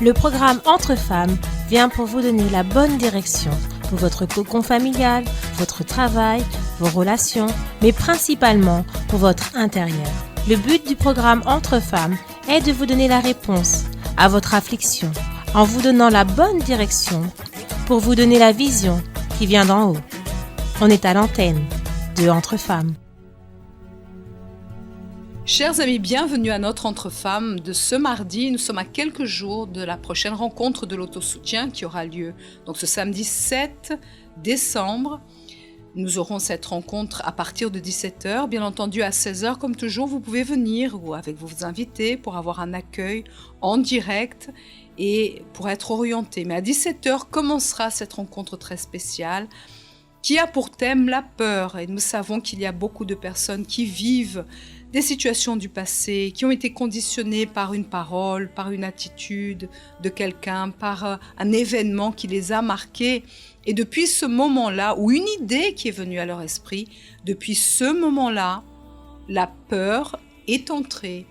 Le programme Entre Femmes vient pour vous donner la bonne direction pour votre cocon familial, votre travail, vos relations, mais principalement pour votre intérieur. Le but du programme Entre Femmes est de vous donner la réponse à votre affliction en vous donnant la bonne direction pour vous donner la vision qui vient d'en haut. On est à l'antenne de Entre Femmes. Chers amis, bienvenue à notre Entre Femmes de ce mardi. Nous sommes à quelques jours de la prochaine rencontre de l'autosoutien qui aura lieu donc ce samedi 7 décembre. Nous aurons cette rencontre à partir de 17h. Bien entendu, à 16h, comme toujours, vous pouvez venir ou avec vos invités pour avoir un accueil en direct et pour être orienté. Mais à 17h commencera cette rencontre très spéciale qui a pour thème la peur. Et nous savons qu'il y a beaucoup de personnes qui vivent des situations du passé, qui ont été conditionnées par une parole, par une attitude de quelqu'un, par un événement qui les a marqués. Et depuis ce moment-là, ou une idée qui est venue à leur esprit, depuis ce moment-là, la peur est entrée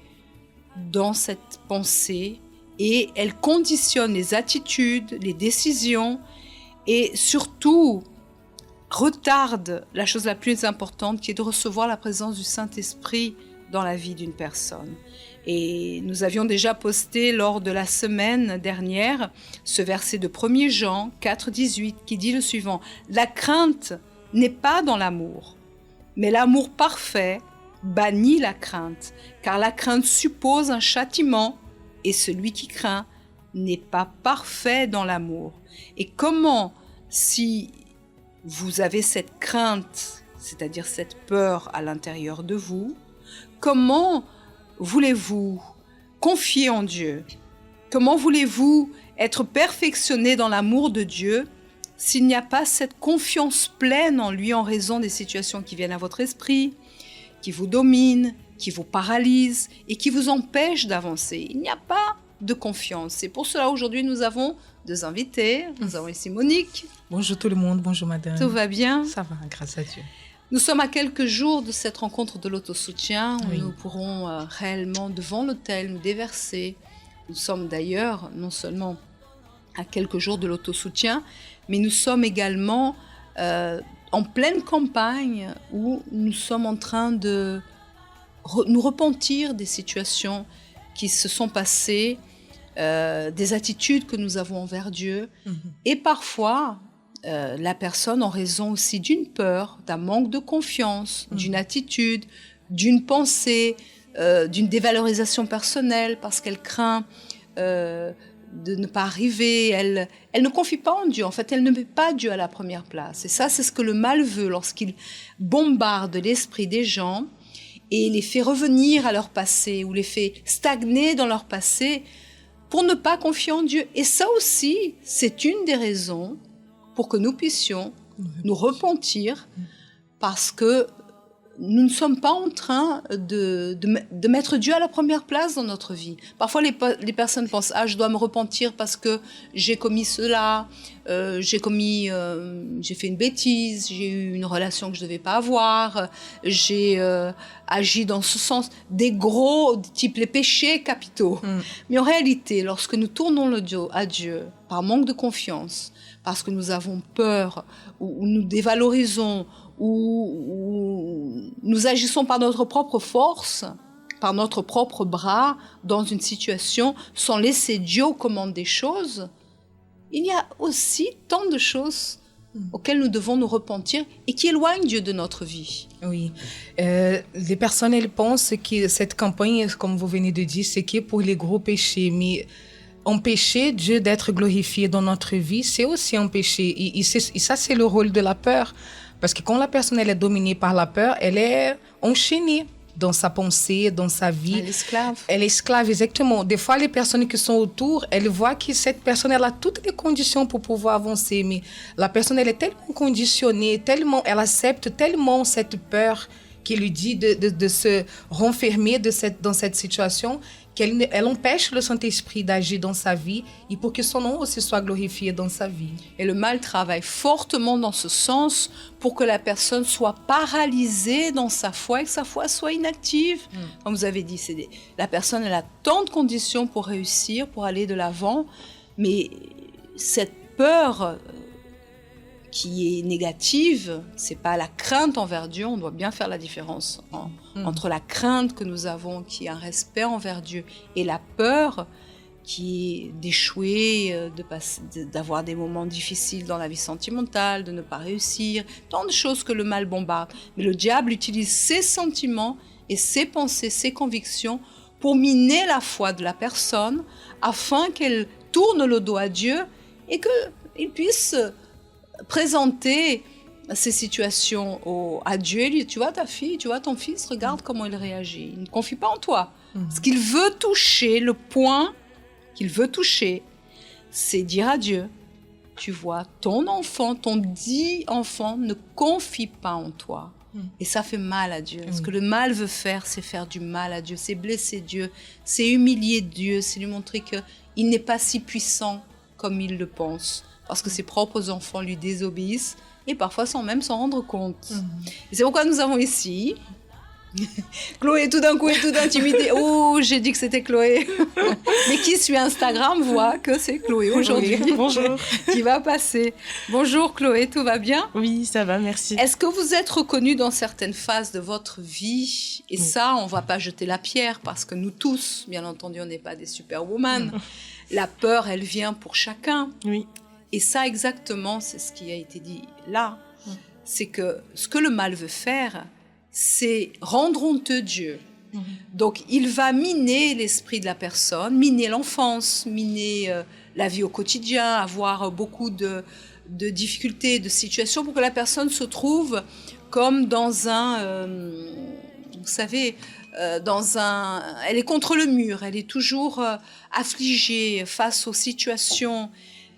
dans cette pensée et elle conditionne les attitudes, les décisions et surtout retarde la chose la plus importante qui est de recevoir la présence du Saint-Esprit dans la vie d'une personne. Et nous avions déjà posté lors de la semaine dernière ce verset de 1er Jean 4,18 qui dit le suivant: « La crainte n'est pas dans l'amour, mais l'amour parfait bannit la crainte, car la crainte suppose un châtiment et celui qui craint n'est pas parfait dans l'amour. » Et comment, si vous avez cette crainte, c'est-à-dire cette peur à l'intérieur de vous, comment voulez-vous confier en Dieu? Comment voulez-vous être perfectionné dans l'amour de Dieu s'il n'y a pas cette confiance pleine en lui en raison des situations qui viennent à votre esprit, qui vous dominent, qui vous paralysent et qui vous empêchent d'avancer? Il n'y a pas de confiance. C'est pour cela aujourd'hui nous avons deux invités. Nous avons ici Monique. Bonjour tout le monde, bonjour madame. Tout va bien? Ça va, grâce à Dieu. Nous sommes à quelques jours de cette rencontre de l'autosoutien où nous pourrons réellement devant l'autel nous déverser. Nous sommes d'ailleurs non seulement à quelques jours de l'autosoutien, mais nous sommes également en pleine campagne où nous sommes en train de nous repentir des situations qui se sont passées, des attitudes que nous avons envers Dieu. Et parfois, la personne en raison aussi d'une peur, d'un manque de confiance, d'une attitude, d'une pensée, d'une dévalorisation personnelle parce qu'elle craint de ne pas arriver, elle ne confie pas en Dieu, en fait elle ne met pas Dieu à la première place. Et ça c'est ce que le mal veut lorsqu'il bombarde l'esprit des gens et les fait revenir à leur passé ou les fait stagner dans leur passé pour ne pas confier en Dieu. Et ça aussi, c'est une des raisons pour que nous puissions nous repentir parce que nous ne sommes pas en train de mettre Dieu à la première place dans notre vie. Parfois, les personnes pensent « Ah, je dois me repentir parce que j'ai commis cela, j'ai fait une bêtise, j'ai eu une relation que je ne devais pas avoir, j'ai agi dans ce sens. » Des gros, type les péchés capitaux. Mais en réalité, lorsque nous tournons le dos à Dieu par manque de confiance, parce que nous avons peur, ou nous dévalorisons, ou nous agissons par notre propre force, par notre propre bras, dans une situation, sans laisser Dieu aux commandes des choses, il y a aussi tant de choses auxquelles nous devons nous repentir et qui éloignent Dieu de notre vie. Oui. Les personnes, elles pensent que cette campagne, comme vous venez de dire, c'est que pour les gros péchés, mais empêcher Dieu d'être glorifié dans notre vie, c'est aussi un péché. Et ça, c'est le rôle de la peur. Parce que quand la personne elle est dominée par la peur, elle est enchaînée dans sa pensée, dans sa vie. Elle est esclave. Elle est esclave, exactement. Des fois, les personnes qui sont autour, elles voient que cette personne, elle a toutes les conditions pour pouvoir avancer. Mais la personne, elle est tellement conditionnée, elle accepte tellement cette peur qui lui dit de se renfermer dans cette situation, elle empêche le Saint-Esprit d'agir dans sa vie et pour que son nom aussi soit glorifié dans sa vie. Et le mal travaille fortement dans ce sens pour que la personne soit paralysée dans sa foi et que sa foi soit inactive. Comme vous avez dit, la personne elle a tant de conditions pour réussir, pour aller de l'avant, mais cette peur qui est négative, c'est pas la crainte envers Dieu. On doit bien faire la différence entre la crainte que nous avons, qui est un respect envers Dieu, et la peur qui est d'échouer, d'avoir des moments difficiles dans la vie sentimentale, de ne pas réussir, tant de choses que le mal bombarde. Mais le diable utilise ses sentiments et ses pensées, ses convictions pour miner la foi de la personne afin qu'elle tourne le dos à Dieu et qu'il puisse présenter ces situations à Dieu. Il dit, tu vois ta fille, tu vois ton fils, regarde comment il réagit. Il ne confie pas en toi. Ce qu'il veut toucher, le point qu'il veut toucher, c'est dire à Dieu, tu vois, ton enfant, ton dit enfant ne confie pas en toi. Et ça fait mal à Dieu. Ce que le mal veut faire, c'est faire du mal à Dieu, c'est blesser Dieu, c'est humilier Dieu, c'est lui montrer qu'il n'est pas si puissant comme il le pense. Parce que ses propres enfants lui désobéissent et parfois sans même s'en rendre compte. Et c'est pourquoi nous avons ici Chloé tout d'un coup est toute intimidée. Oh, j'ai dit que c'était Chloé. Mais qui suit Instagram voit que c'est Chloé aujourd'hui. Oui, bonjour. Qui va passer. Bonjour Chloé, tout va bien? Oui, ça va, merci. Est-ce que vous êtes reconnue dans certaines phases de votre vie? Et ça, on ne va pas jeter la pierre parce que nous tous, bien entendu, on n'est pas des superwoman. La peur, elle vient pour chacun. Oui. Et ça, exactement, c'est ce qui a été dit là. C'est que ce que le mal veut faire, c'est rendre honteux Dieu. Donc, il va miner l'esprit de la personne, miner l'enfance, miner la vie au quotidien, avoir beaucoup de difficultés, de situations pour que la personne se trouve comme dans un... vous savez, elle est contre le mur, elle est toujours affligée face aux situations,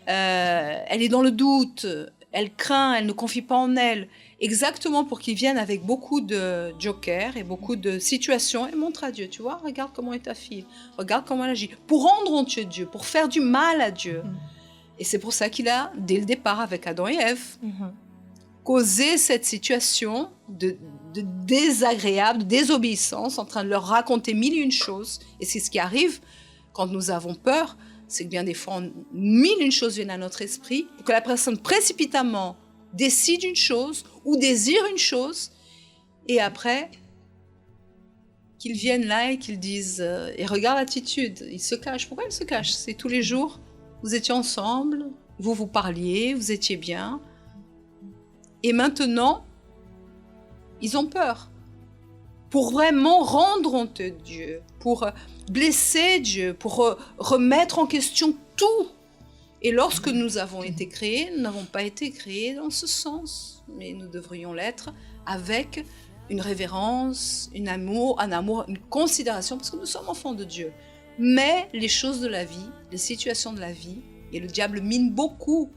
elle est dans le doute, elle craint, elle ne confie pas en elle. Exactement pour qu'ils viennent avec beaucoup de jokers et beaucoup de situations et montre à Dieu, tu vois, regarde comment est ta fille, regarde comment elle agit, pour rendre honteux Dieu, pour faire du mal à Dieu. Et c'est pour ça qu'il a, dès le départ avec Adam et Ève, causé cette situation de désagréable, de désobéissance, en train de leur raconter mille et une choses. Et c'est ce qui arrive quand nous avons peur, c'est que bien des fois, mille et une choses viennent à notre esprit, pour que la personne précipitamment décide une chose ou désire une chose, et après, qu'ils viennent là et qu'ils disent et regarde l'attitude, ils se cachent. Pourquoi ils se cachent? C'est tous les jours, vous étiez ensemble, vous parliez, vous étiez bien, et maintenant, ils ont peur. Pour vraiment rendre honteux Dieu, pour blesser Dieu, pour remettre en question tout. Et lorsque nous avons été créés, nous n'avons pas été créés dans ce sens, mais nous devrions l'être avec une révérence, un amour, une considération, parce que nous sommes enfants de Dieu. Mais les choses de la vie, les situations de la vie, et le diable mine beaucoup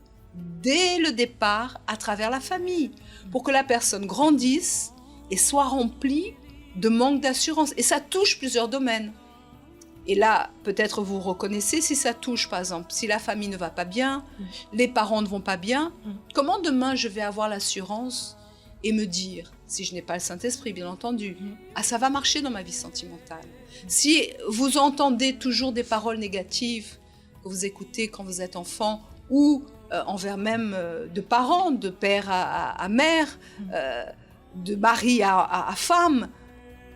dès le départ à travers la famille, pour que la personne grandisse et soit remplie de manque d'assurance. Et ça touche plusieurs domaines. Et là, peut-être vous reconnaissez si ça touche, par exemple, si la famille ne va pas bien, les parents ne vont pas bien, comment demain je vais avoir l'assurance et me dire, si je n'ai pas le Saint-Esprit, bien entendu, ça va marcher dans ma vie sentimentale. Si vous entendez toujours des paroles négatives que vous écoutez quand vous êtes enfant, ou envers même de parents, de père à mère, de mari à femme,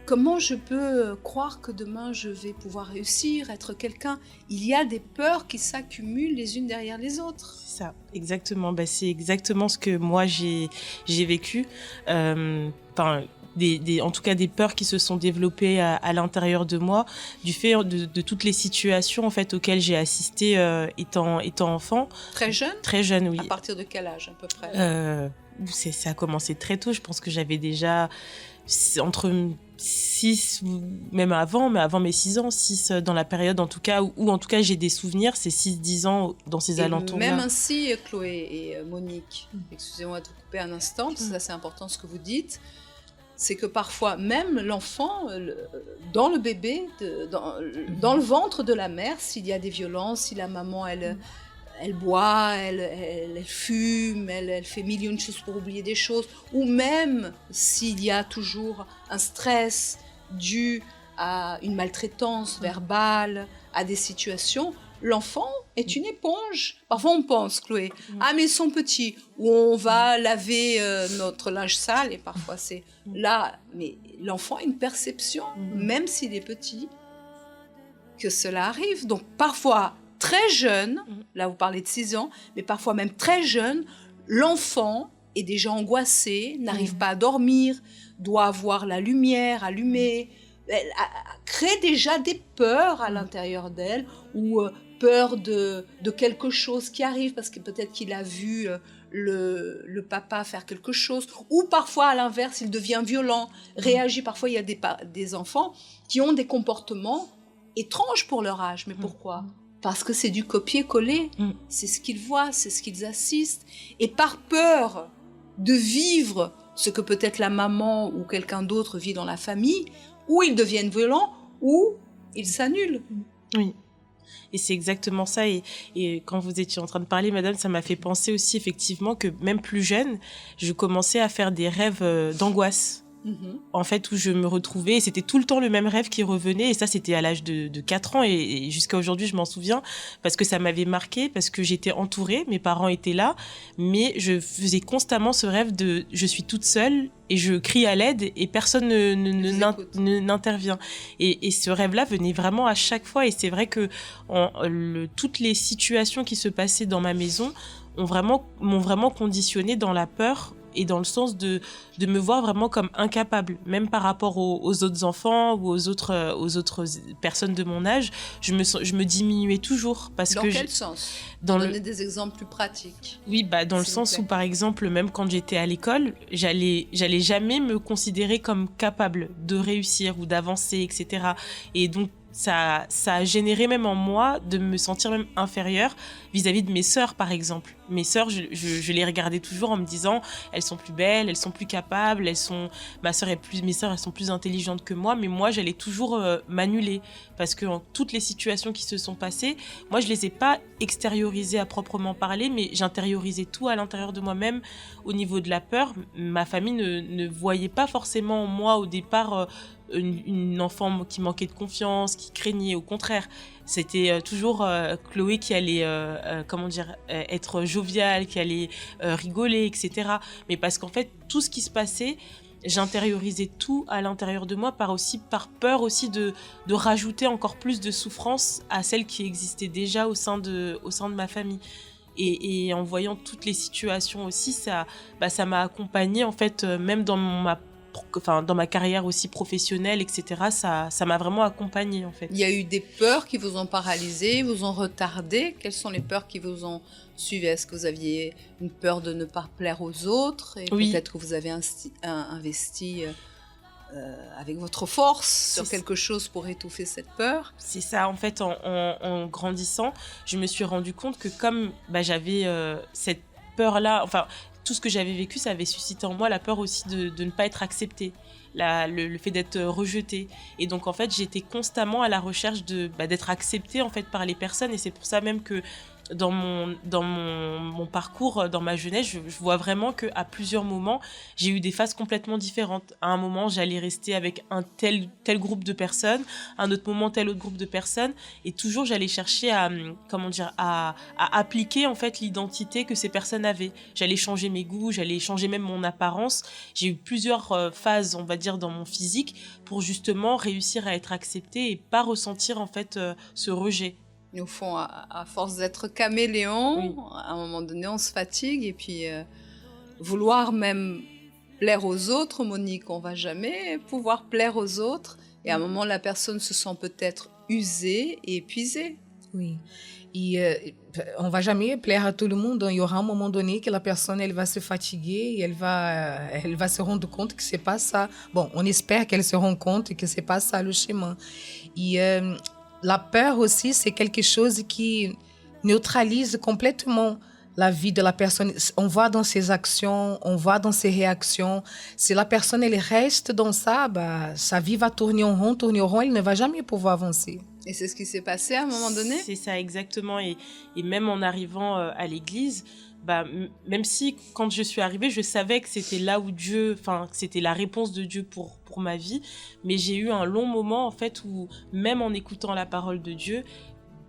comment je peux croire que demain je vais pouvoir réussir, être quelqu'un? Il y a des peurs qui s'accumulent les unes derrière les autres. C'est ça, exactement. C'est exactement ce que moi j'ai vécu. En tout cas des peurs qui se sont développées à l'intérieur de moi du fait de toutes les situations en fait auxquelles j'ai assisté étant enfant. Très jeune? Très jeune, oui. À partir de quel âge à peu près? Ça a commencé très tôt. Je pense que j'avais déjà entre 6, même avant, mais avant mes 6 ans, 6 dans la période en tout cas, où en tout cas j'ai des souvenirs, c'est 6-10 ans dans ces alentours-là. Même ainsi, Chloé et Monique, excusez-moi de vous couper un instant, parce que ça c'est important ce que vous dites, c'est que parfois, même l'enfant, dans le bébé, dans le ventre de la mère, s'il y a des violences, si la maman, elle boit, elle fume, elle fait millions de choses pour oublier des choses, ou même s'il y a toujours un stress dû à une maltraitance verbale, à des situations, l'enfant est une éponge. Parfois on pense, Chloé, ah mais ils sont petits, ou on va laver notre linge sale, et parfois c'est là, mais l'enfant a une perception, même s'il est petit, que cela arrive. Donc parfois, très jeune, là vous parlez de 6 ans, mais parfois même très jeune, l'enfant est déjà angoissé, n'arrive pas à dormir, doit avoir la lumière allumée, elle crée déjà des peurs à l'intérieur d'elle, ou peur de quelque chose qui arrive, parce que peut-être qu'il a vu le papa faire quelque chose, ou parfois à l'inverse, il devient violent, réagit. Parfois il y a des enfants qui ont des comportements étranges pour leur âge. Mais pourquoi ? Parce que c'est du copier-coller, c'est ce qu'ils voient, c'est ce qu'ils assistent. Et par peur de vivre ce que peut-être la maman ou quelqu'un d'autre vit dans la famille, ou ils deviennent violents, ou ils s'annulent. Oui. Et c'est exactement ça. Et quand vous étiez en train de parler, madame, ça m'a fait penser aussi effectivement que même plus jeune, je commençais à faire des rêves d'angoisse. En fait, où je me retrouvais, et c'était tout le temps le même rêve qui revenait, et ça c'était à l'âge de 4 ans, et jusqu'à aujourd'hui je m'en souviens, parce que ça m'avait marqué, parce que j'étais entourée, mes parents étaient là, mais je faisais constamment ce rêve de je suis toute seule, et je crie à l'aide, et personne n'intervient. Et ce rêve-là venait vraiment à chaque fois, et c'est vrai que toutes les situations qui se passaient dans ma maison m'ont vraiment conditionnée dans la peur, et dans le sens de me voir vraiment comme incapable, même par rapport aux autres enfants ou aux autres personnes de mon âge, je me diminuais toujours. Dans quel sens ? Donner des exemples plus pratiques. Oui, dans le sens où, par exemple, même quand j'étais à l'école, j'allais jamais me considérer comme capable de réussir ou d'avancer, etc. Et donc, ça a généré même en moi de me sentir même inférieure vis-à-vis de mes sœurs, par exemple. Mes sœurs, je les regardais toujours en me disant, elles sont plus belles, elles sont plus capables, mes sœurs, elles sont plus intelligentes que moi, mais moi, j'allais toujours m'annuler, parce que en toutes les situations qui se sont passées, moi, je les ai pas extériorisées à proprement parler, mais j'intériorisais tout à l'intérieur de moi-même au niveau de la peur. Ma famille ne voyait pas forcément en moi au départ une enfant qui manquait de confiance, qui craignait. Au contraire, c'était toujours Chloé qui allait être joviale, qui allait rigoler, etc. Mais parce qu'en fait, tout ce qui se passait, j'intériorisais tout à l'intérieur de moi par peur aussi de rajouter encore plus de souffrance à celle qui existait déjà au sein de ma famille. Et en voyant toutes les situations aussi, ça m'a accompagnée en fait, même dans ma carrière aussi professionnelle, etc. Ça m'a vraiment accompagnée en fait. Il y a eu des peurs qui vous ont paralysé, vous ont retardé. Quelles sont les peurs qui vous ont suivi ? Est-ce que vous aviez une peur de ne pas plaire aux autres ? Et oui. Peut-être que vous avez investi avec votre force sur quelque chose pour étouffer cette peur. C'est ça, en fait, en grandissant, je me suis rendu compte que comme j'avais cette peur-là, enfin, tout ce que j'avais vécu, ça avait suscité en moi la peur aussi de ne pas être acceptée, le fait d'être rejetée. Et donc, en fait, j'étais constamment à la recherche d'être acceptée, en fait, par les personnes. Et c'est pour ça même que dans mon parcours, dans ma jeunesse, je vois vraiment qu'à plusieurs moments, j'ai eu des phases complètement différentes. À un moment, j'allais rester avec un tel groupe de personnes, à un autre moment, tel autre groupe de personnes, et toujours j'allais chercher à appliquer en fait l'identité que ces personnes avaient. J'allais changer mes goûts, j'allais changer même mon apparence. J'ai eu plusieurs phases, on va dire, dans mon physique pour justement réussir à être acceptée et pas ressentir en fait ce rejet. Au fond, à force d'être caméléon, à un moment donné, on se fatigue. Et puis, vouloir même plaire aux autres, Monique, on ne va jamais pouvoir plaire aux autres. Et à un moment, la personne se sent peut-être usée et épuisée. Oui. Et on ne va jamais plaire à tout le monde. Il y aura un moment donné que la personne, elle va se fatiguer et elle va se rendre compte que ce n'est pas ça. Bon, on espère qu'elle se rende compte que ce n'est pas ça le chemin. Et la peur aussi, c'est quelque chose qui neutralise complètement la vie de la personne. On voit dans ses actions, on voit dans ses réactions. Si la personne, elle reste dans ça, bah, sa vie va tourner en rond, elle ne va jamais pouvoir avancer. Et c'est ce qui s'est passé à un moment donné? C'est ça, exactement. Et même en arrivant à l'église, bah, même si quand je suis arrivée, je savais que c'était là où Dieu, enfin, que c'était la réponse de Dieu pour ma vie, mais j'ai eu un long moment, en fait, où même en écoutant la parole de Dieu,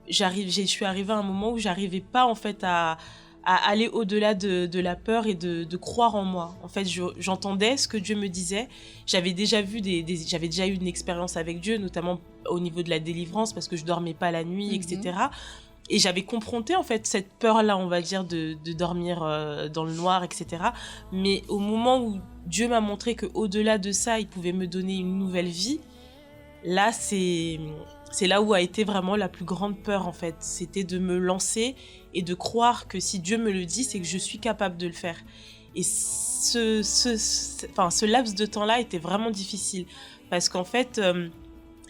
je suis arrivée à un moment où j'arrivais pas, en fait, à aller au-delà de la peur et de croire en moi. En fait, j'entendais ce que Dieu me disait. J'avais déjà vu j'avais déjà eu une expérience avec Dieu, notamment au niveau de la délivrance, parce que je dormais pas la nuit, etc. Et j'avais confronté, en fait, cette peur-là, on va dire, de dormir dans le noir, etc. Mais au moment où Dieu m'a montré qu'au-delà de ça, il pouvait me donner une nouvelle vie, là, c'est là où a été vraiment la plus grande peur, en fait. C'était de me lancer et de croire que si Dieu me le dit, c'est que je suis capable de le faire. Et ce laps de temps-là était vraiment difficile. Parce qu'en fait,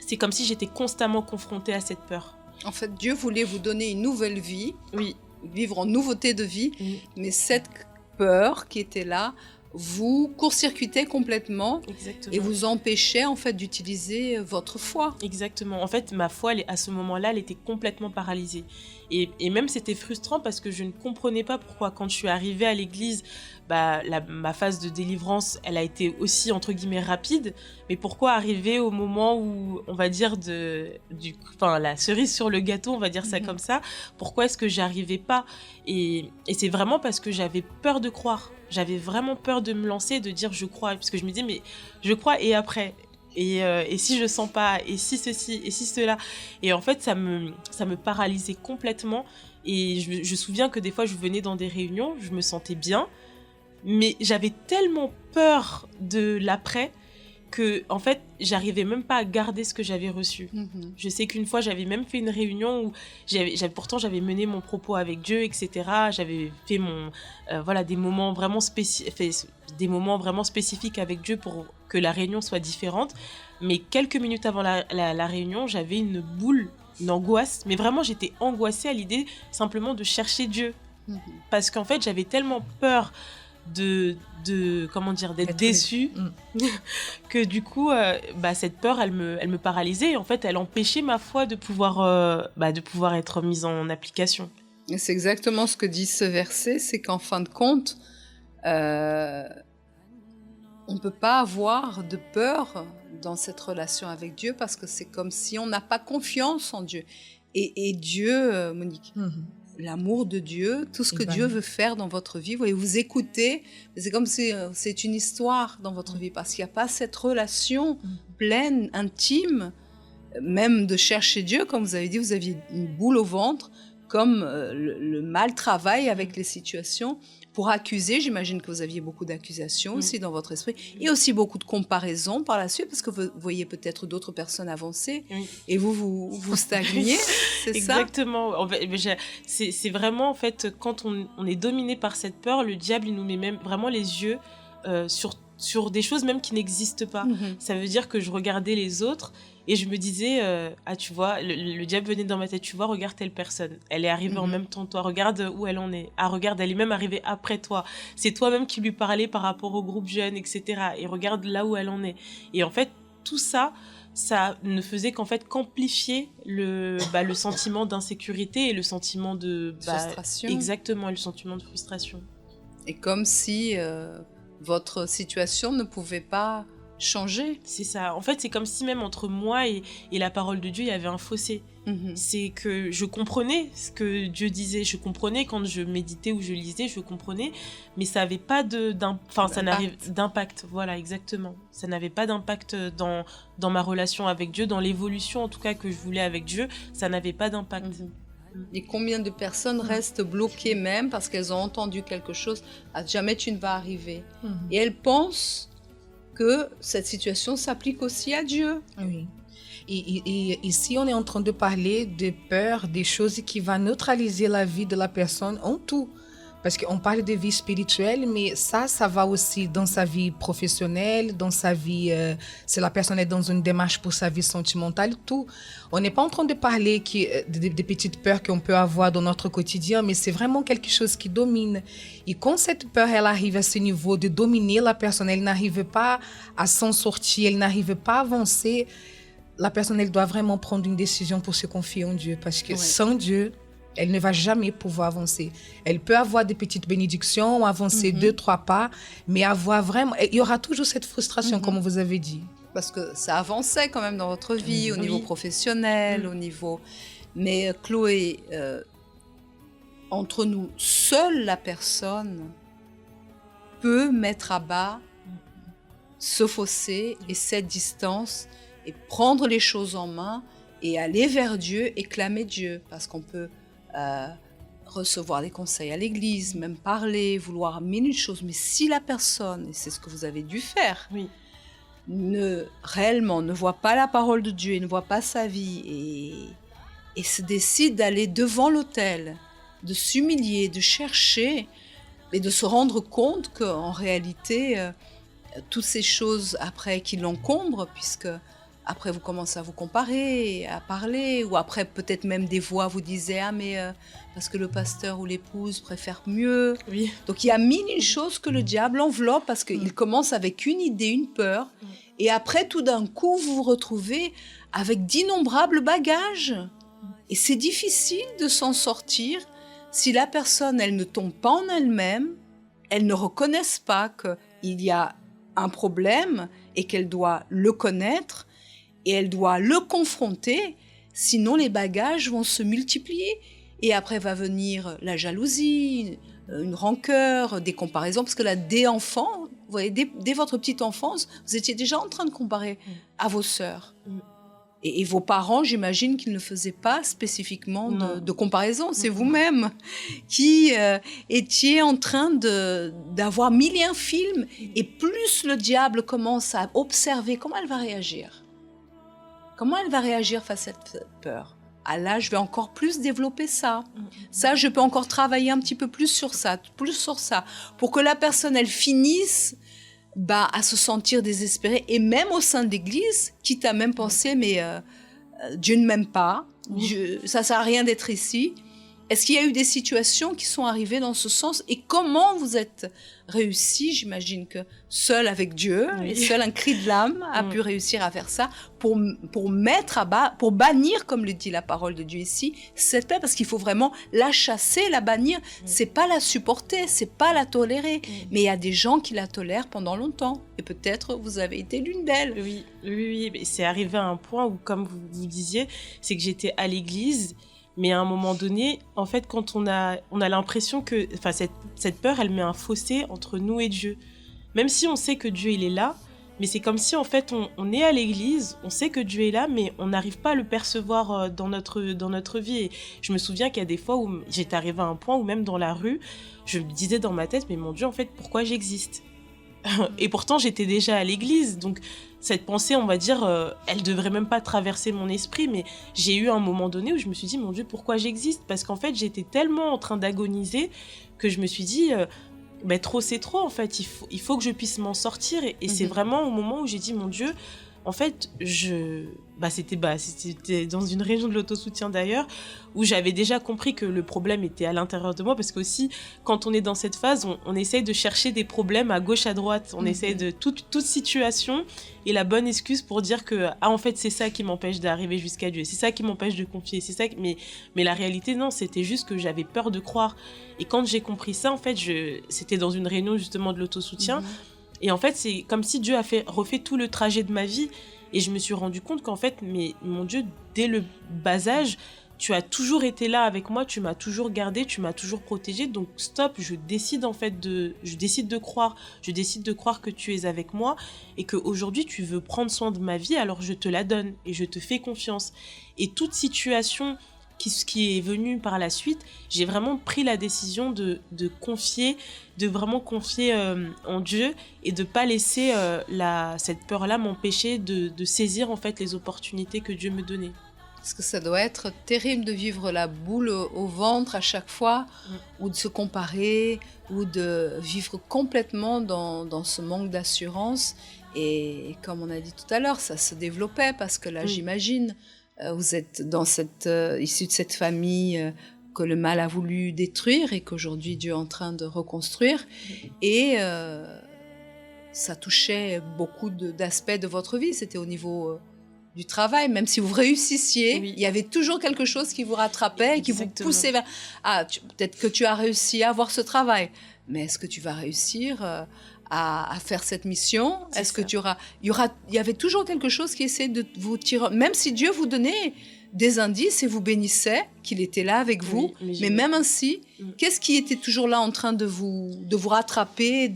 c'est comme si j'étais constamment confrontée à cette peur. En fait, Dieu voulait vous donner une nouvelle vie, oui, vivre en nouveauté de vie, oui, mais cette peur qui était là vous court-circuitait complètement. Exactement. Et vous empêchait en fait d'utiliser votre foi. Exactement. En fait, ma foi, à ce moment-là, elle était complètement paralysée. Et même, c'était frustrant parce que je ne comprenais pas pourquoi, quand je suis arrivée à l'église, bah, ma phase de délivrance, elle a été aussi, entre guillemets, rapide. Mais pourquoi arriver au moment où, on va dire, la cerise sur le gâteau, on va dire ça comme ça, pourquoi est-ce que j'arrivais pas? Et c'est vraiment parce que j'avais peur de croire. J'avais vraiment peur de me lancer, de dire je crois. Parce que je me disais, mais je crois et après? Et si je sens pas, et si ceci, et si cela. Et en fait, ça me paralysait complètement. Et je me souviens que des fois, je venais dans des réunions, je me sentais bien, mais j'avais tellement peur de l'après que, en fait, j'arrivais même pas à garder ce que j'avais reçu. Je sais qu'une fois, j'avais même fait une réunion où pourtant j'avais mené mon propos avec Dieu, etc. J'avais fait des moments vraiment spécifiques avec Dieu pour que la réunion soit différente. Mais quelques minutes avant la réunion, j'avais une boule, une angoisse. Mais vraiment, j'étais angoissée à l'idée simplement de chercher Dieu. Parce qu'en fait, j'avais tellement peur d'être déçue que du coup cette peur elle me paralysait et en fait elle empêchait ma foi de pouvoir être mise en application. Et c'est exactement ce que dit ce verset, c'est qu'en fin de compte on ne peut pas avoir de peur dans cette relation avec Dieu parce que c'est comme si on n'a pas confiance en Dieu et Dieu, Monique, l'amour de Dieu, tout ce que Dieu veut faire dans votre vie, vous écoutez, c'est comme si c'est une histoire dans votre vie, parce qu'il n'y a pas cette relation pleine, intime, même de chercher Dieu, comme vous avez dit, vous aviez une boule au ventre, comme le mal travaille avec les situations, pour accuser, j'imagine que vous aviez beaucoup d'accusations aussi dans votre esprit, et aussi beaucoup de comparaisons par la suite, parce que vous voyez peut-être d'autres personnes avancer, et vous stagniez, c'est ça? Exactement. C'est vraiment, en fait, quand on est dominé par cette peur, le diable, il nous met même vraiment les yeux sur des choses même qui n'existent pas. Ça veut dire que je regardais les autres, et je me disais, tu vois, le diable venait dans ma tête, tu vois, regarde telle personne, elle est arrivée en même temps que toi, regarde où elle en est, regarde, elle est même arrivée après toi, c'est toi-même qui lui parlais par rapport au groupe jeune, etc. Et regarde là où elle en est. Et en fait, tout ça ne faisait qu'amplifier le sentiment d'insécurité et le sentiment de frustration. Exactement, le sentiment de frustration. Et comme si votre situation ne pouvait pas changer. C'est ça. En fait, c'est comme si même entre moi et la parole de Dieu, il y avait un fossé. C'est que je comprenais ce que Dieu disait. Je comprenais quand je méditais ou je lisais, je comprenais. Mais ça n'avait pas d'impact. Voilà, exactement. Ça n'avait pas d'impact dans ma relation avec Dieu, dans l'évolution en tout cas que je voulais avec Dieu. Ça n'avait pas d'impact. Et combien de personnes restent bloquées même parce qu'elles ont entendu quelque chose, jamais tu ne vas arriver. Et elles pensent que cette situation s'applique aussi à Dieu. Oui. Et ici, on est en train de parler de peur, des choses qui vont neutraliser la vie de la personne en tout. Parce qu'on parle de vie spirituelle, mais ça va aussi dans sa vie professionnelle, dans sa vie, si la personne est dans une démarche pour sa vie sentimentale, tout. On n'est pas en train de parler des petites peurs qu'on peut avoir dans notre quotidien, mais c'est vraiment quelque chose qui domine. Et quand cette peur, elle arrive à ce niveau de dominer la personne, elle n'arrive pas à s'en sortir, elle n'arrive pas à avancer, la personne, elle doit vraiment prendre une décision pour se confier en Dieu. Parce que sans Dieu, elle ne va jamais pouvoir avancer. Elle peut avoir des petites bénédictions, avancer 2-3 pas, mais avoir vraiment... Il y aura toujours cette frustration, comme vous avez dit. Parce que ça avançait quand même dans votre vie, au niveau professionnel, au niveau... Mais Chloé, entre nous, seule la personne peut mettre à bas ce fossé et cette distance et prendre les choses en main et aller vers Dieu et clamer Dieu. Parce qu'on peut... recevoir des conseils à l'église, même parler, vouloir mille choses. Mais si la personne, et c'est ce que vous avez dû faire, réellement ne voit pas la parole de Dieu et ne voit pas sa vie et se décide d'aller devant l'autel, de s'humilier, de chercher et de se rendre compte qu'en réalité, toutes ces choses après qui l'encombrent, puisque après vous commencez à vous comparer, à parler, ou après peut-être même des voix vous disaient « Ah mais parce que le pasteur ou l'épouse préfère mieux ». Donc il y a mille choses que le diable enveloppe parce qu'il commence avec une idée, une peur, et après tout d'un coup vous vous retrouvez avec d'innombrables bagages. Et c'est difficile de s'en sortir si la personne, elle ne tombe pas en elle-même, elle ne reconnaisse pas qu'il y a un problème et qu'elle doit le connaître, et elle doit le confronter, sinon les bagages vont se multiplier. Et après va venir la jalousie, une rancœur, des comparaisons, parce que là, dès enfant, vous voyez, dès votre petite enfance, vous étiez déjà en train de comparer à vos sœurs. Et vos parents, j'imagine qu'ils ne faisaient pas spécifiquement de comparaison. C'est vous-même qui étiez en train d'avoir mille et un films. Et plus le diable commence à observer comment elle va réagir. Comment elle va réagir face à cette peur? Ah là, je vais encore plus développer ça. Ça, je peux encore travailler un petit peu plus sur ça, pour que la personne, elle finisse à se sentir désespérée. Et même au sein de l'Église, quitte à même penser, mais Dieu ne m'aime pas, ça ne sert à rien d'être ici. Est-ce qu'il y a eu des situations qui sont arrivées dans ce sens? Et comment vous êtes réussi? J'imagine que seul avec Dieu, et seul un cri de l'âme a pu réussir à faire ça pour mettre à bas, pour bannir, comme le dit la parole de Dieu ici, cette paix, parce qu'il faut vraiment la chasser, la bannir. C'est pas la supporter, c'est pas la tolérer. Mais il y a des gens qui la tolèrent pendant longtemps. Et peut-être vous avez été l'une d'elles. Oui. Mais c'est arrivé à un point où, comme vous disiez, c'est que j'étais à l'église. Mais à un moment donné, en fait, quand on a l'impression que cette peur, elle met un fossé entre nous et Dieu. Même si on sait que Dieu, il est là, mais c'est comme si, en fait, on est à l'église, on sait que Dieu est là, mais on n'arrive pas à le percevoir dans notre vie. Et je me souviens qu'il y a des fois où j'étais arrivée à un point où même dans la rue, je me disais dans ma tête, mais mon Dieu, en fait, pourquoi j'existe ? Et pourtant, j'étais déjà à l'église, donc cette pensée, on va dire, elle devrait même pas traverser mon esprit, mais j'ai eu un moment donné où je me suis dit, mon Dieu, pourquoi j'existe ? Parce qu'en fait, j'étais tellement en train d'agoniser que je me suis dit, trop c'est trop, en fait, il faut que je puisse m'en sortir. Et c'est vraiment au moment où j'ai dit, mon Dieu, en fait, c'était dans une réunion de l'autosoutien d'ailleurs, où j'avais déjà compris que le problème était à l'intérieur de moi, parce qu'aussi, quand on est dans cette phase, on essaye de chercher des problèmes à gauche, à droite, on essaye de toute situation, et la bonne excuse pour dire que, en fait, c'est ça qui m'empêche d'arriver jusqu'à Dieu, c'est ça qui m'empêche de confier, c'est ça, mais la réalité, non, c'était juste que j'avais peur de croire. Et quand j'ai compris ça, en fait, c'était dans une réunion justement de l'autosoutien, et en fait, c'est comme si Dieu a refait tout le trajet de ma vie. Et je me suis rendu compte qu'en fait, mais mon Dieu, dès le bas âge, tu as toujours été là avec moi, tu m'as toujours gardée, tu m'as toujours protégée. Donc stop, je décide de croire. Je décide de croire que tu es avec moi et qu'aujourd'hui, tu veux prendre soin de ma vie, alors je te la donne et je te fais confiance. Et toute situation qui est venue par la suite, j'ai vraiment pris la décision de vraiment confier en Dieu et de pas laisser cette peur-là m'empêcher de saisir en fait les opportunités que Dieu me donnait. Parce que ça doit être terrible de vivre la boule au ventre à chaque fois, ou de se comparer, ou de vivre complètement dans ce manque d'assurance. Et comme on a dit tout à l'heure, ça se développait parce que là, j'imagine, vous êtes issu de cette famille que le mal a voulu détruire et qu'aujourd'hui Dieu est en train de reconstruire. Et ça touchait beaucoup d'aspects de votre vie. C'était au niveau du travail, même si vous réussissiez, il y avait toujours quelque chose qui vous rattrapait et qui vous poussait vers... peut-être que tu as réussi à avoir ce travail, mais est-ce que tu vas réussir à faire cette mission? Est-ce que il y avait toujours quelque chose qui essayait de vous tirer, même si Dieu vous donnait des indices et vous bénissait, qu'il était là avec vous, mais même ainsi, qu'est-ce qui était toujours là en train de vous rattraper,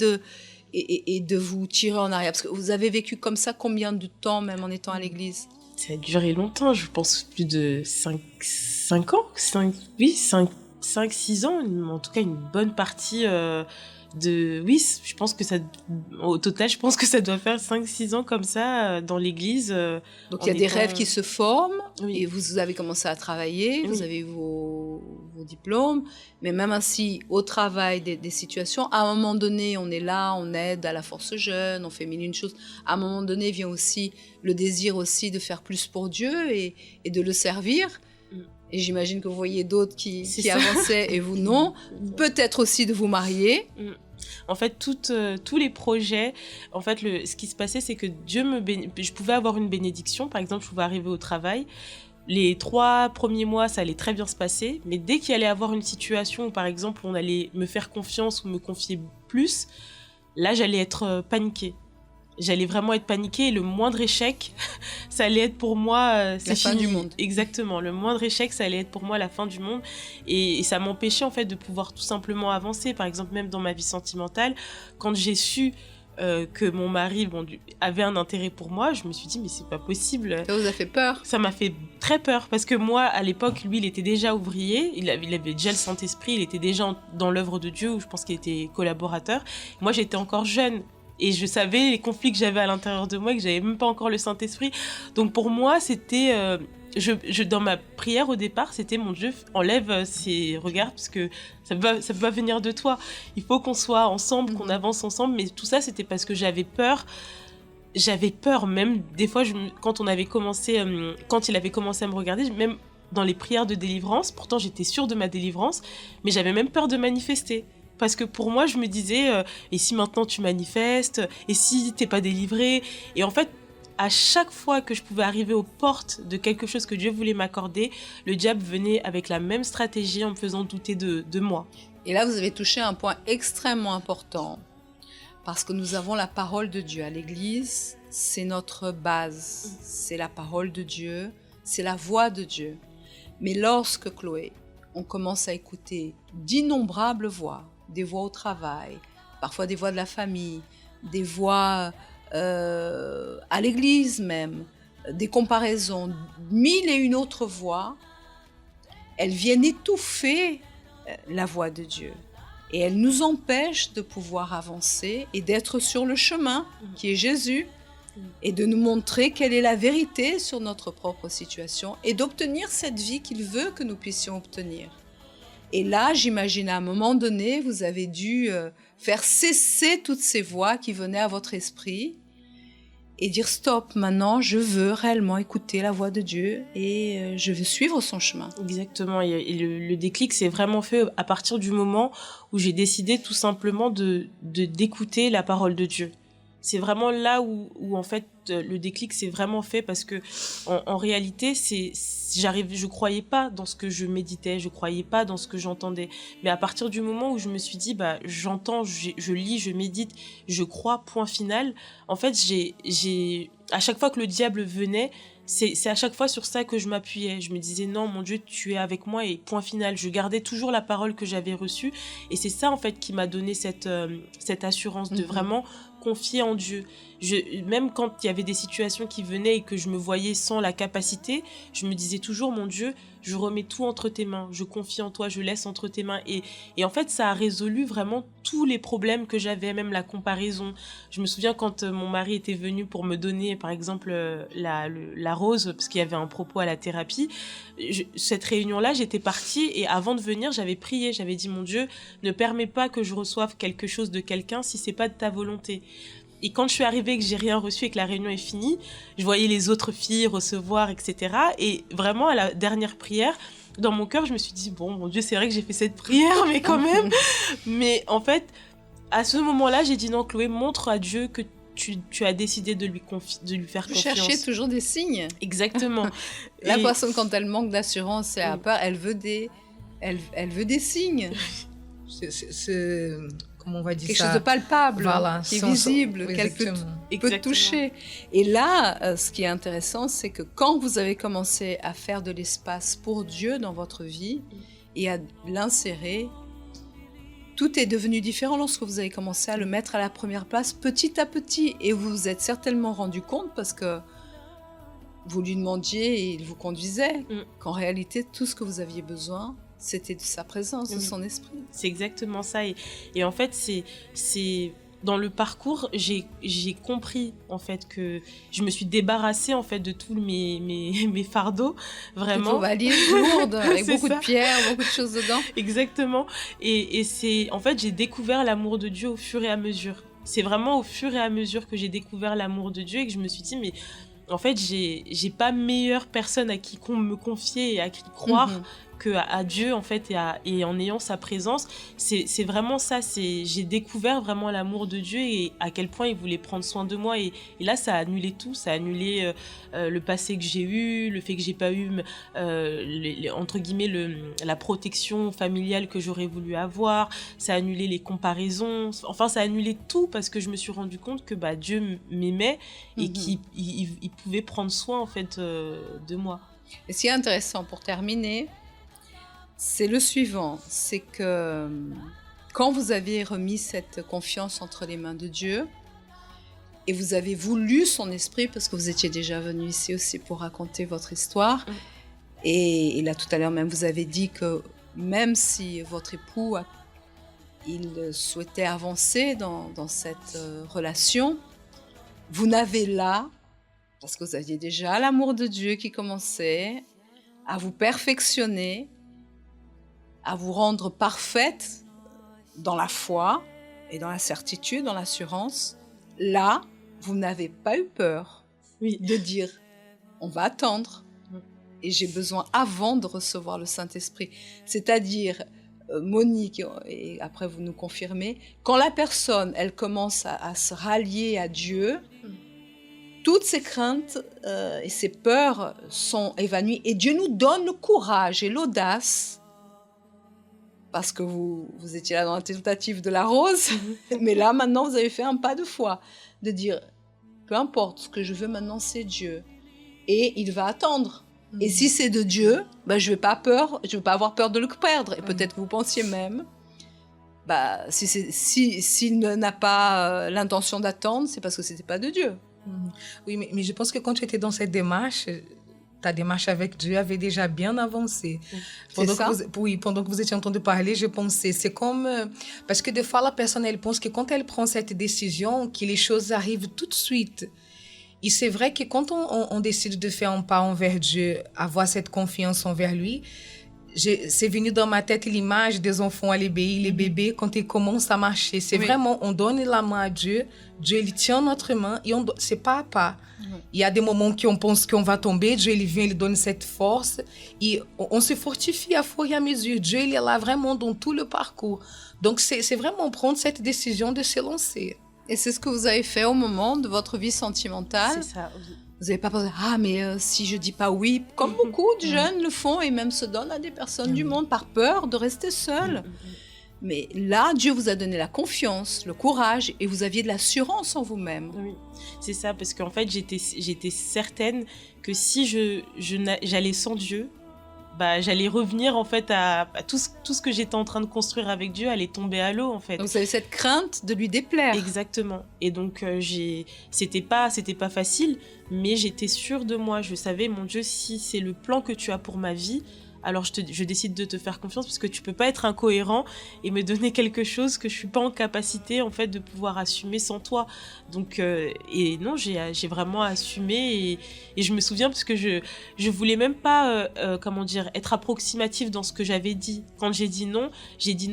et de vous tirer en arrière? Parce que vous avez vécu comme ça combien de temps, même en étant à l'église? Ça a duré longtemps, je pense plus de 5 ans, 5-6 ans, en tout cas une bonne partie je pense que au total, je pense que ça doit faire 5-6 ans comme ça dans l'église. Donc il y a des rêves qui se forment, et vous avez commencé à travailler, vous avez eu vos diplômes, mais même ainsi, au travail, des situations, à un moment donné, on est là, on aide à la force jeune, on fait mille et une choses. À un moment donné vient aussi le désir aussi de faire plus pour Dieu et de le servir. Et j'imagine que vous voyez d'autres qui avançaient et vous non. Peut-être aussi de vous marier. En fait, tous les projets, en fait, ce qui se passait, c'est que je pouvais avoir une bénédiction. Par exemple, je pouvais arriver au travail. Les 3 premiers mois, ça allait très bien se passer. Mais dès qu'il allait avoir une situation où, par exemple, on allait me faire confiance ou me confier plus, là, j'allais être paniquée. J'allais vraiment être paniquée et le moindre échec, ça allait être pour moi... la fin du monde. Exactement. Le moindre échec, ça allait être pour moi la fin du monde. Et ça m'empêchait en fait de pouvoir tout simplement avancer. Par exemple, même dans ma vie sentimentale, quand j'ai su que mon mari avait un intérêt pour moi, je me suis dit mais c'est pas possible. Ça vous a fait peur? Ça m'a fait très peur parce que moi, à l'époque, lui, il était déjà ouvrier. Il avait déjà le Saint-Esprit. Il était déjà dans l'œuvre de Dieu où je pense qu'il était collaborateur. Moi, j'étais encore jeune. Et je savais les conflits que j'avais à l'intérieur de moi, que j'avais même pas encore le Saint-Esprit. Donc pour moi, c'était... dans ma prière au départ, c'était mon Dieu, enlève ces regards parce que ça peut pas venir de toi. Il faut qu'on soit ensemble, qu'on avance ensemble. Mais tout ça, c'était parce que j'avais peur. J'avais peur même, des fois, quand il avait commencé à me regarder, même dans les prières de délivrance, pourtant j'étais sûre de ma délivrance, mais j'avais même peur de manifester. Parce que pour moi, je me disais, et si maintenant tu manifestes, et si t'es pas délivré? Et en fait, à chaque fois que je pouvais arriver aux portes de quelque chose que Dieu voulait m'accorder, le diable venait avec la même stratégie en me faisant douter de moi. Et là, vous avez touché un point extrêmement important. Parce que nous avons la parole de Dieu. À l'église, c'est notre base. C'est la parole de Dieu, c'est la voix de Dieu. Mais lorsque, Chloé, on commence à écouter d'innombrables voix, des voix au travail, parfois des voix de la famille, des voix à l'église même, des comparaisons, 1001 autres voix, elles viennent étouffer la voix de Dieu. Et elles nous empêchent de pouvoir avancer et d'être sur le chemin qui est Jésus et de nous montrer quelle est la vérité sur notre propre situation et d'obtenir cette vie qu'il veut que nous puissions obtenir. Et là, j'imagine à un moment donné, vous avez dû faire cesser toutes ces voix qui venaient à votre esprit et dire stop, maintenant je veux réellement écouter la voix de Dieu et je veux suivre son chemin. Exactement, et le déclic s'est vraiment fait à partir du moment où j'ai décidé tout simplement d'écouter la parole de Dieu. C'est vraiment là où en fait le déclic s'est vraiment fait parce que en réalité je croyais pas dans ce que je méditais, je croyais pas dans ce que j'entendais, mais à partir du moment où je me suis dit j'entends, je lis, je médite, je crois, point final. En fait j'ai à chaque fois que le diable venait, c'est à chaque fois sur ça que je m'appuyais. Je me disais non, mon Dieu, tu es avec moi et point final. Je gardais toujours la parole que j'avais reçue et c'est ça en fait qui m'a donné cette assurance de vraiment confier en Dieu. Même quand il y avait des situations qui venaient et que je me voyais sans la capacité, je me disais toujours, mon Dieu, je remets tout entre tes mains, je confie en toi, je laisse entre tes mains. Et en fait, ça a résolu vraiment tous les problèmes que j'avais, même la comparaison. Je me souviens quand mon mari était venu pour me donner, par exemple, la rose, parce qu'il y avait un propos à la thérapie. Cette réunion-là, j'étais partie et avant de venir, j'avais prié, j'avais dit, mon Dieu, ne permets pas que je reçoive quelque chose de quelqu'un si c'est pas de ta volonté. Et quand je suis arrivée et que j'ai rien reçu et que la réunion est finie, je voyais les autres filles recevoir, etc. Et vraiment, à la dernière prière, dans mon cœur, je me suis dit, bon, mon Dieu, c'est vrai que j'ai fait cette prière, mais quand même. Mais en fait, à ce moment-là, j'ai dit, non, Chloé, montre à Dieu que tu as décidé de lui faire confiance. Chercher toujours des signes. Exactement. La personne, quand elle manque d'assurance et a peur, elle veut des signes. Comment on va dire quelque ça? chose de palpable, voilà, qui est visible, qu'elle peut toucher. Et là, ce qui est intéressant, c'est que quand vous avez commencé à faire de l'espace pour Dieu dans votre vie et à l'insérer, tout est devenu différent lorsque vous avez commencé à le mettre à la première place petit à petit. Et vous vous êtes certainement rendu compte parce que vous lui demandiez et il vous conduisait, qu'en réalité, tout ce que vous aviez besoin, c'était de sa présence, de son esprit. C'est exactement ça. Et en fait, c'est dans le parcours, j'ai compris en fait que je me suis débarrassée en fait de tous mes fardeaux, vraiment. Toutes vos valises lourdes avec beaucoup ça. De pierres, beaucoup de choses dedans. Exactement. Et c'est en fait j'ai découvert l'amour de Dieu au fur et à mesure. C'est vraiment au fur et à mesure que j'ai découvert l'amour de Dieu et que je me suis dit mais en fait j'ai pas meilleure personne à qui me confier et à qui croire. qu'à Dieu en fait et en ayant sa présence, c'est vraiment ça, j'ai découvert vraiment l'amour de Dieu et à quel point il voulait prendre soin de moi et là ça a annulé tout, ça a annulé le passé que j'ai eu, le fait que j'ai pas eu entre guillemets la protection familiale que j'aurais voulu avoir, ça a annulé les comparaisons, enfin ça a annulé tout parce que je me suis rendu compte que Dieu m'aimait et qu'il pouvait prendre soin en fait de moi. Et ce qui est intéressant pour terminer, c'est le suivant, c'est que quand vous aviez remis cette confiance entre les mains de Dieu et vous avez voulu son esprit, parce que vous étiez déjà venu ici aussi pour raconter votre histoire, et là tout à l'heure même vous avez dit que même si votre époux il souhaitait avancer dans cette relation, vous n'avez là, parce que vous aviez déjà l'amour de Dieu qui commençait à vous perfectionner, à vous rendre parfaite dans la foi et dans la certitude, dans l'assurance. Là, vous n'avez pas eu peur de dire « on va attendre et j'ai besoin avant de recevoir le Saint-Esprit ». C'est-à-dire, Monique, et après vous nous confirmez, quand la personne, elle commence à se rallier à Dieu, toutes ces craintes et ces peurs sont évanouies et Dieu nous donne le courage et l'audace, parce que vous étiez là dans la tentative de la rose, mais là maintenant vous avez fait un pas de foi, de dire peu importe, ce que je veux maintenant c'est Dieu et il va attendre. Et si c'est de Dieu, je vais pas avoir peur de le perdre. Et peut-être que vous pensiez même, s'il n'a pas l'intention d'attendre, c'est parce que c'était pas de Dieu. Oui, mais je pense que quand tu étais dans cette démarche, ta démarche avec Dieu avait déjà bien avancé. Pendant que vous étiez en train de parler, je pensais, c'est comme... parce que des fois, la personne, elle pense que quand elle prend cette décision, que les choses arrivent tout de suite. Et c'est vrai que quand on décide de faire un pas envers Dieu, avoir cette confiance envers lui, c'est venu dans ma tête l'image des enfants à l'ébéi, les bébés, quand ils commencent à marcher. C'est vraiment, on donne la main à Dieu, Dieu, il tient notre main, et c'est pas à pas. Il y a des moments qu'on pense qu'on va tomber, Dieu, il vient, il donne cette force, et on se fortifie à fur et à mesure. Dieu, il est là vraiment dans tout le parcours. Donc, c'est vraiment prendre cette décision de se lancer. Et c'est ce que vous avez fait au moment de votre vie sentimentale. C'est ça, oui. Vous n'avez pas pensé, mais si je dis pas oui, comme beaucoup de jeunes le font et même se donnent à des personnes du monde par peur de rester seuls. Mais là, Dieu vous a donné la confiance, le courage et vous aviez de l'assurance en vous-même. Oui, c'est ça, parce qu'en fait, j'étais certaine que si j'allais sans Dieu, j'allais revenir en fait à tout ce que j'étais en train de construire avec Dieu allait tomber à l'eau en fait. Donc vous avez cette crainte de lui déplaire. Exactement. Et donc c'était pas facile, mais j'étais sûre de moi. Je savais, mon Dieu, si c'est le plan que tu as pour ma vie, alors je décide de te faire confiance parce que tu peux pas être incohérent et me donner quelque chose que je suis pas en capacité en fait de pouvoir assumer sans toi. Donc et non, j'ai vraiment assumé et je me souviens parce que je voulais même pas être approximative dans ce que j'avais dit. Quand j'ai dit non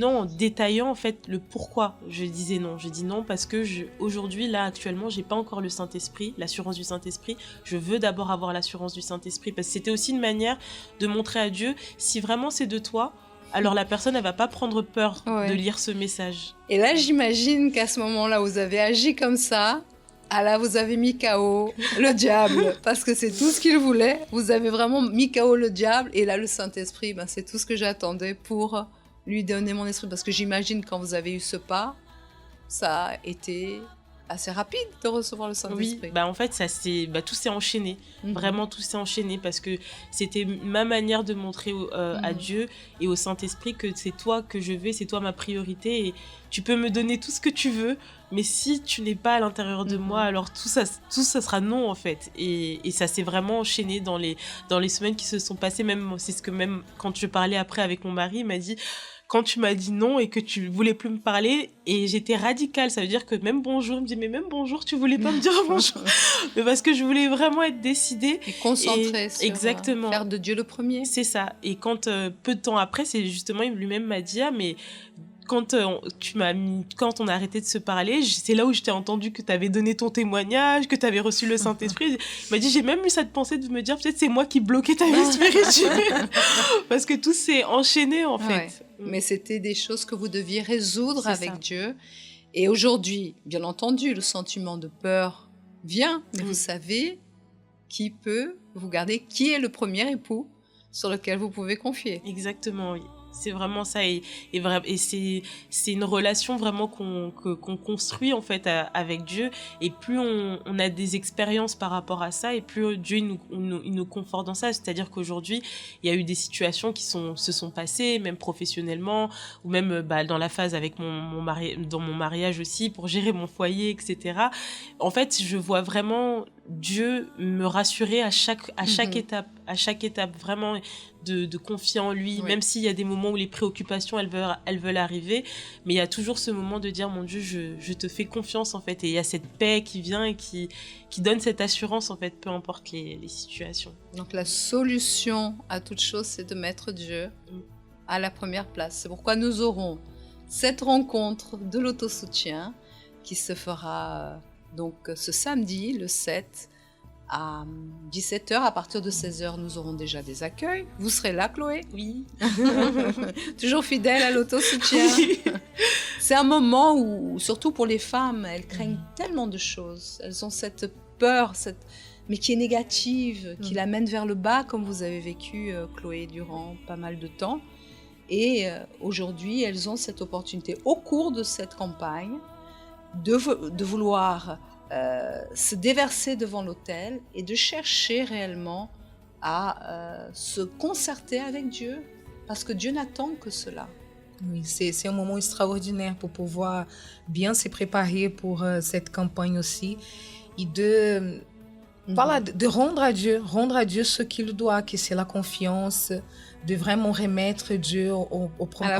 en détaillant en fait le pourquoi je disais non. Je dis non parce que aujourd'hui là actuellement, j'ai pas encore le Saint-Esprit, l'assurance du Saint-Esprit. Je veux d'abord avoir l'assurance du Saint-Esprit parce que c'était aussi une manière de montrer à Dieu si vraiment c'est de toi, alors la personne elle va pas prendre peur de lire ce message. Et là j'imagine qu'à ce moment-là vous avez agi comme ça, là vous avez mis KO le diable parce que c'est tout ce qu'il voulait. Vous avez vraiment mis KO le diable et là le Saint-Esprit, c'est tout ce que j'attendais pour lui donner mon esprit parce que j'imagine quand vous avez eu ce pas, ça a été assez rapide de recevoir le Saint-Esprit. Oui, en fait, tout s'est enchaîné. Vraiment, tout s'est enchaîné parce que c'était ma manière de montrer à Dieu et au Saint-Esprit que c'est toi que je veux, c'est toi ma priorité et tu peux me donner tout ce que tu veux, mais si tu n'es pas à l'intérieur de moi, alors tout ça sera non en fait. Et ça s'est vraiment enchaîné dans les semaines qui se sont passées. C'est ce que même quand je parlais après avec mon mari, il m'a dit... Quand tu m'as dit non et que tu voulais plus me parler, et j'étais radicale, ça veut dire que même bonjour, il me dit mais même bonjour, tu voulais pas me dire bonjour. Mais parce que je voulais vraiment être décidée. Et concentrée sur exactement. Faire de Dieu le premier. C'est ça. Et quand peu de temps après, c'est justement, il lui-même m'a dit, mais quand on a arrêté de se parler, c'est là où je t'ai entendu que tu avais donné ton témoignage, que tu avais reçu le Saint-Esprit. Il m'a dit, j'ai même eu cette pensée de me dire, peut-être c'est moi qui bloquais ta vie spirituelle. Parce que tout s'est enchaîné, en fait. Ouais. Mais c'était des choses que vous deviez résoudre avec Dieu. Et aujourd'hui, bien entendu, le sentiment de peur vient, mais vous savez qui peut vous garder, qui est le premier époux sur lequel vous pouvez confier. Exactement, oui. C'est vraiment ça et c'est une relation vraiment qu'on construit en fait avec Dieu et plus on a des expériences par rapport à ça et plus Dieu il nous conforte dans ça, c'est-à-dire qu'aujourd'hui il y a eu des situations qui se sont passées même professionnellement ou même dans la phase avec mon mari, dans mon mariage aussi pour gérer mon foyer, etc. En fait je vois vraiment Dieu me rassurer à chaque étape vraiment de confier en lui, même s'il y a des moments où les préoccupations elles veulent arriver, mais il y a toujours ce moment de dire mon Dieu je te fais confiance en fait, et il y a cette paix qui vient et qui donne cette assurance en fait, peu importe les situations. Donc la solution à toute chose, c'est de mettre Dieu à la première place. C'est pourquoi nous aurons cette rencontre de l'autosoutien qui se fera donc ce samedi le 7 à 17h. À partir de 16h, nous aurons déjà des accueils. Vous serez là, Chloé? Oui. Toujours fidèle à l'autosoutien. Oui. C'est un moment où, surtout pour les femmes, elles craignent tellement de choses. Elles ont cette peur, mais qui est négative, qui l'amène vers le bas, comme vous avez vécu, Chloé, durant pas mal de temps. Et aujourd'hui, elles ont cette opportunité, au cours de cette campagne, de vouloir se déverser devant l'autel et de chercher réellement à se concerter avec Dieu, parce que Dieu n'attend que cela. Oui, c'est un moment extraordinaire pour pouvoir bien se préparer pour cette campagne aussi et de rendre à Dieu ce qu'il doit, que c'est la confiance, de vraiment remettre Dieu en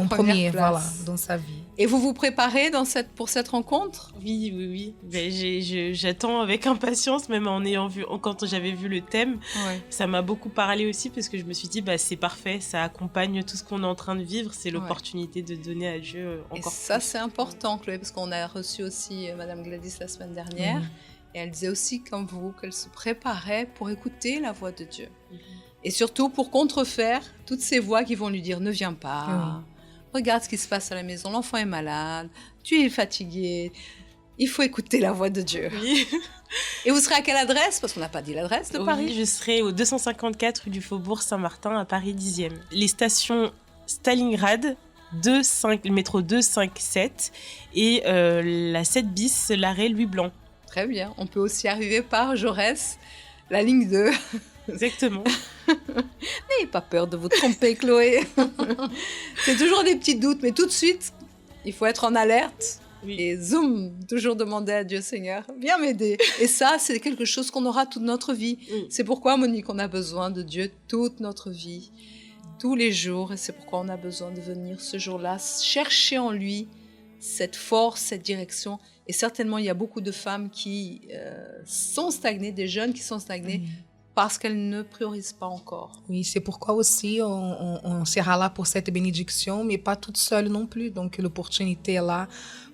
premier dans sa vie. Et vous vous préparez pour cette rencontre? Oui. J'attends avec impatience, même quand j'avais vu le thème. Ouais. Ça m'a beaucoup parlé aussi parce que je me suis dit, c'est parfait, ça accompagne tout ce qu'on est en train de vivre, c'est l'opportunité de donner à Dieu encore plus. Et ça, c'est important, Chloé, parce qu'on a reçu aussi Madame Gladys la semaine dernière. Et elle disait aussi, comme vous, qu'elle se préparait pour écouter la voix de Dieu. Et surtout pour contrefaire toutes ces voix qui vont lui dire « Ne viens pas, regarde ce qui se passe à la maison, l'enfant est malade, tu es fatigué, il faut écouter la voix de Dieu. » Oui. Et vous serez à quelle adresse? Parce qu'on n'a pas dit l'adresse de Paris. Oui, je serai au 254 rue du Faubourg Saint-Martin à Paris 10e. Les stations Stalingrad, le métro 257 et la 7 bis, l'arrêt Louis Blanc. Très bien. On peut aussi arriver par Jaurès, la ligne 2. Exactement. N'ayez pas peur de vous tromper, Chloé. C'est toujours des petits doutes, mais tout de suite, il faut être en alerte. Oui. Et zoom, toujours demander à Dieu, Seigneur, viens m'aider. Et ça, c'est quelque chose qu'on aura toute notre vie. C'est pourquoi, Monique, on a besoin de Dieu toute notre vie, tous les jours. Et c'est pourquoi on a besoin de venir ce jour-là, chercher en lui cette force, cette direction. Et certainement, il y a beaucoup de femmes qui sont stagnées, des jeunes qui sont stagnés, parce qu'elles ne priorisent pas encore. Oui, c'est pourquoi aussi on sera là pour cette bénédiction, mais pas toute seule non plus. Donc l'opportunité est là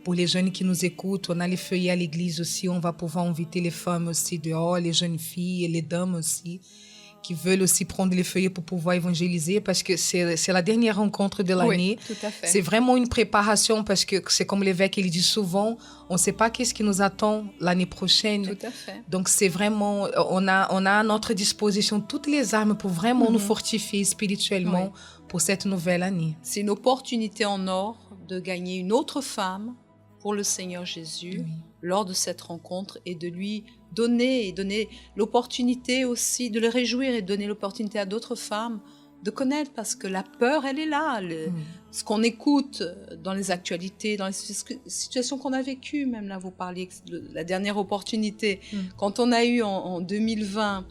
pour les jeunes qui nous écoutent. On a les feuillets à l'église aussi, on va pouvoir inviter les femmes aussi dehors, les jeunes filles et les dames aussi, qui veulent aussi prendre les feuillets pour pouvoir évangéliser, parce que c'est la dernière rencontre de l'année. Oui, tout à fait. C'est vraiment une préparation, parce que c'est comme l'évêque il dit souvent, on ne sait pas qu'est-ce qui nous attend l'année prochaine. Tout à fait. Donc c'est vraiment, on a à notre disposition toutes les armes pour vraiment nous fortifier spirituellement pour cette nouvelle année. C'est une opportunité en or de gagner une autre femme pour le Seigneur Jésus lors de cette rencontre, et de lui donner l'opportunité aussi, de le réjouir et donner l'opportunité à d'autres femmes de connaître, parce que la peur, elle est là. Ce qu'on écoute dans les actualités, dans les situations qu'on a vécues, même là, vous parliez de la dernière opportunité. Quand on a eu en 2020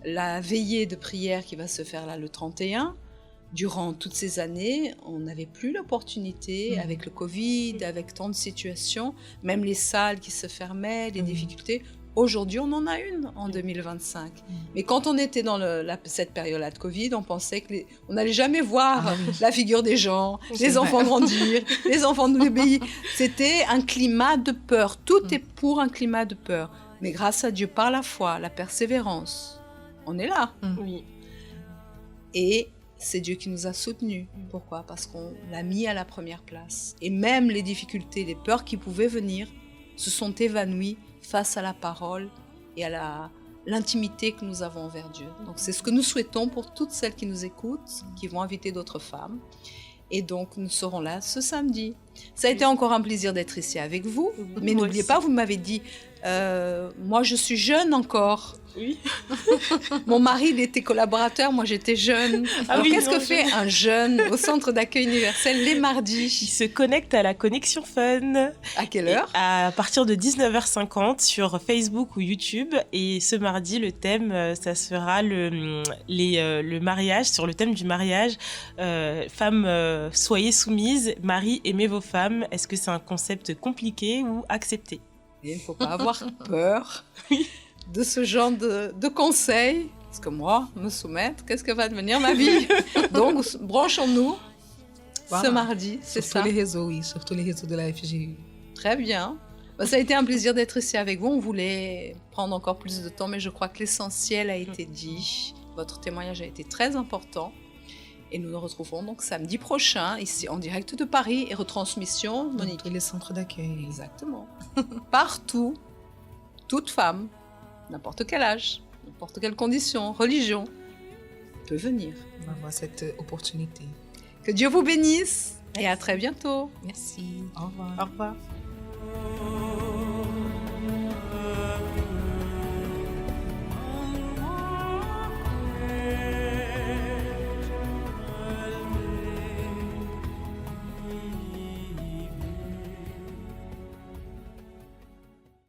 la veillée de prière qui va se faire là le 31, durant toutes ces années, on n'avait plus l'opportunité, avec le Covid, avec tant de situations, même les salles qui se fermaient, les difficultés. Aujourd'hui, on en a une en 2025. Mais quand on était dans cette période-là de Covid, on pensait qu'on n'allait jamais voir la figure des gens, les enfants grandir, les enfants nous obéir. C'était un climat de peur. Tout est pour un climat de peur. Mais grâce à Dieu, par la foi, la persévérance, on est là. Oui. Et c'est Dieu qui nous a soutenus. Pourquoi ? Parce qu'on l'a mis à la première place. Et même les difficultés, les peurs qui pouvaient venir se sont évanouies face à la parole et à l'intimité que nous avons envers Dieu. Donc c'est ce que nous souhaitons pour toutes celles qui nous écoutent, qui vont inviter d'autres femmes. Et donc nous serons là ce samedi. Ça a été encore un plaisir d'être ici avec vous. Mais n'oubliez pas, vous m'avez dit, moi je suis jeune encore. Oui. Mon mari, il était collaborateur, moi j'étais jeune. Alors qu'est-ce que fait un jeune au centre d'accueil universel les mardis ? Il se connecte à la connexion fun. À quelle heure ? À partir de 19h50 sur Facebook ou YouTube. Et ce mardi, le thème, ça sera le mariage, sur le thème du mariage. Femmes, soyez soumises. Mari, aimez vos femmes. Est-ce que c'est un concept compliqué ou accepté ? Et il ne faut pas avoir peur de ce genre de conseils. Parce que moi, me soumettre, qu'est-ce que va devenir ma vie ? Donc, branchons-nous ce mardi, c'est ça. Sur tous les réseaux, oui, sur tous les réseaux de la FGU. Très bien. Ça a été un plaisir d'être ici avec vous. On voulait prendre encore plus de temps, mais je crois que l'essentiel a été dit. Votre témoignage a été très important. Et nous nous retrouvons donc samedi prochain, ici en direct de Paris, et retransmission, Monique. Dans tous les centres d'accueil. Exactement. Partout, toute femme, n'importe quel âge, n'importe quelle condition, religion, peut venir. On va avoir cette opportunité. Que Dieu vous bénisse et à très bientôt. Merci. Au revoir. Au revoir.